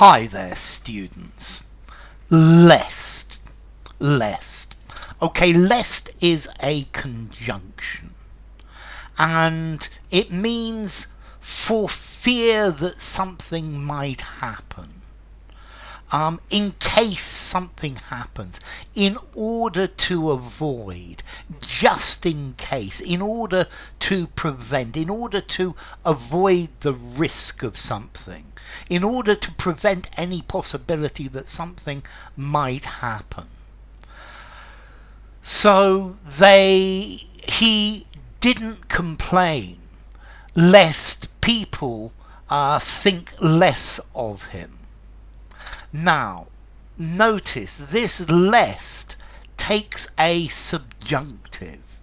Hi there, students. Lest. Okay, lest is a conjunction, and it means for fear that something might happen. In case something happens, in order to avoid, just in case, in order to prevent, in order to avoid the risk of something, in order to prevent any possibility that something might happen. So he didn't complain lest people think less of him. Now, notice this lest takes a subjunctive,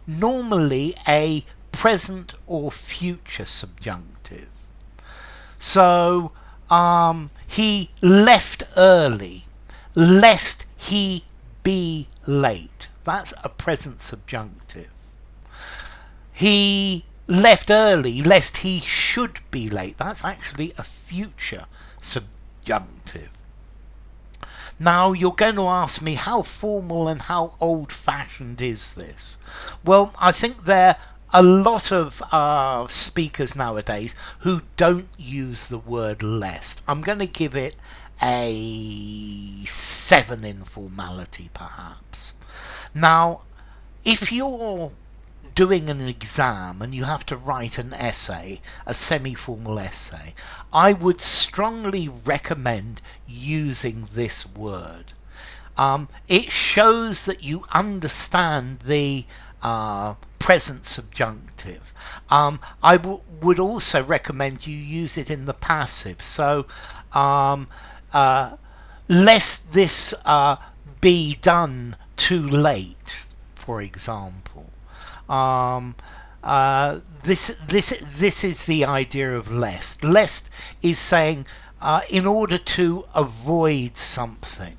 normally a present or future subjunctive. So, he left early, lest he be late. That's a present subjunctive. He left early, lest he should be late. That's actually a future subjunctive. Now you're going to ask me, how formal and how old-fashioned is this? Well, I think there are a lot of speakers nowadays who don't use the word lest. I'm going to give it a 7 in formality, perhaps. Now, if you're doing an exam and you have to write an essay, a semi-formal essay, I would strongly recommend using this word. It shows that you understand the present subjunctive. I would also recommend you use it in the passive. So, lest this be done too late, for example. This is the idea of lest. Lest is saying in order to avoid something,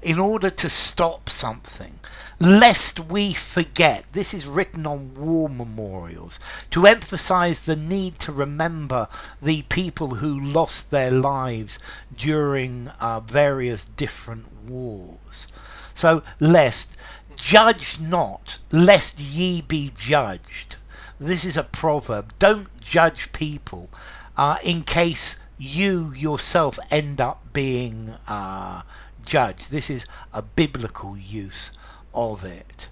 in order to stop something, lest we forget. This is written on war memorials to emphasize the need to remember the people who lost their lives during various different wars. So lest. Judge not, lest ye be judged. This is a proverb. Don't judge people in case you yourself end up being judged. This is a biblical use of it.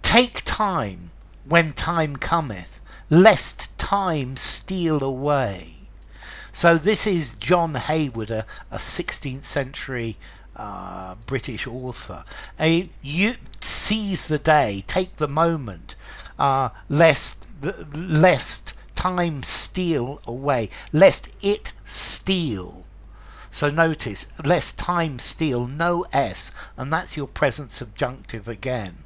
Take time when time cometh, lest time steal away. So this is John Hayward, a 16th century British author. You seize the day, take the moment, lest time steal away, lest it steal. So notice, lest time steal, no S, and that's your present subjunctive again.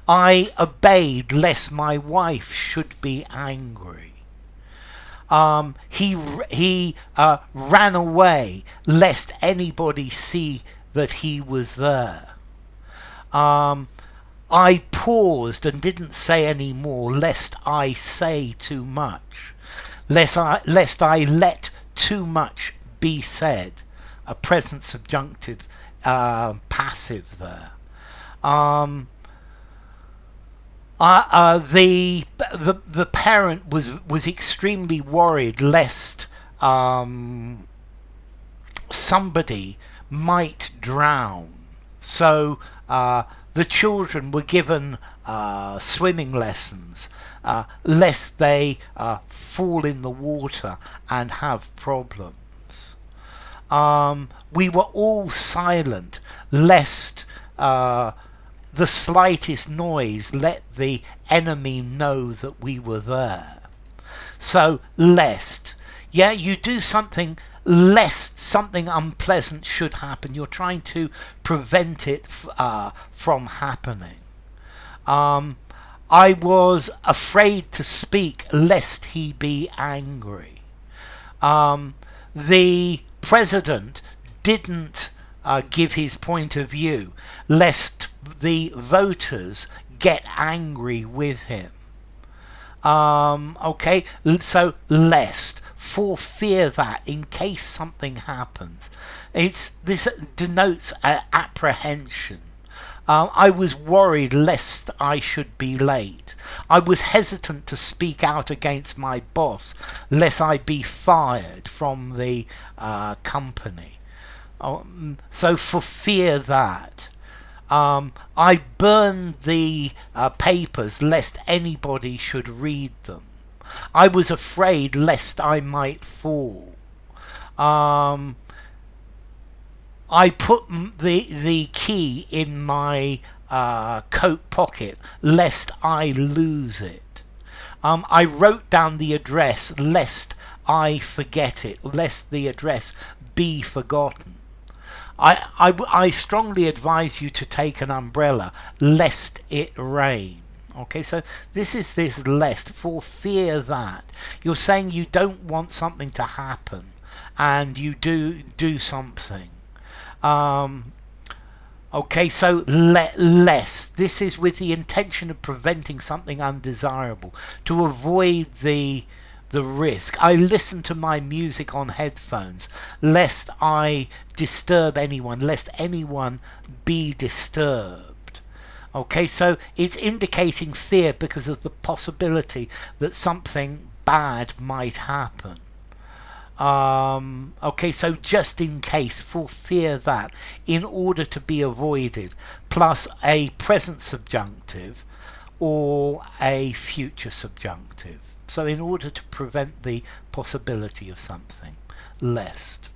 I obeyed lest my wife should be angry. He ran away lest anybody see that he was there. I paused and didn't say any more lest I say too much, lest I let too much be said. A present subjunctive passive there. The parent was extremely worried lest somebody might drown. So the children were given swimming lessons lest they fall in the water and have problems. We were all silent lest the slightest noise let the enemy know that we were there. So lest, yeah, you do something lest something unpleasant should happen. You're trying to prevent it from happening. I was afraid to speak lest he be angry. The president didn't give his point of view lest the voters get angry with him. Okay, so lest, for fear that, in case something happens. This denotes apprehension. I was worried lest I should be late. I was hesitant to speak out against my boss lest I be fired from the company. So for fear that. I burned the papers lest anybody should read them. I was afraid lest I might fall. I put the key in my coat pocket lest I lose it. I wrote down the address lest I forget it, lest the address be forgotten. I strongly advise you to take an umbrella lest it rain. Okay, so this is this lest, for fear that. You're saying you don't want something to happen and you do something. Okay, so lest. This is with the intention of preventing something undesirable, to avoid the risk. I listen to my music on headphones lest I disturb anyone, lest anyone be disturbed. Okay, so it's indicating fear because of the possibility that something bad might happen. Okay, so just in case, for fear that, in order to be avoided, plus a present subjunctive or a future subjunctive. So in order to prevent the possibility of something, lest.